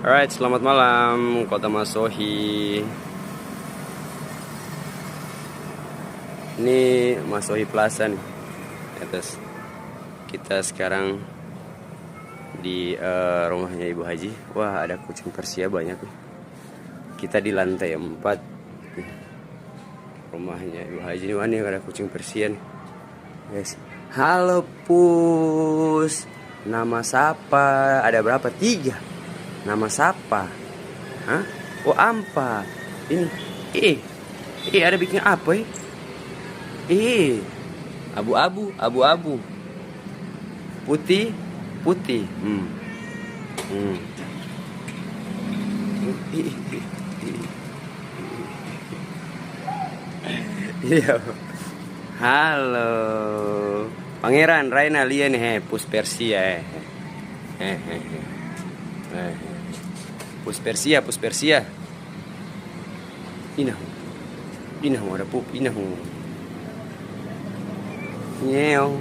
Alright, selamat malam Kota Masohi. Ini Masohi Plaza nih atas. Kita sekarang di rumahnya Ibu Haji. Wah, ada kucing Persia banyak nih. Kita di lantai 4 rumahnya Ibu Haji. Wah, nih ada kucing Persia nih, guys. Halo Pus, nama siapa? Ada berapa? 3. Nama siapa? Hah? Oh, Ampa. Ini. Ada bikin apa ya? Abu-abu. Putih. Iya. Halo. Pangeran Raina lian Pus Persia. Pus Persia. Inah ada pup, Nyeo.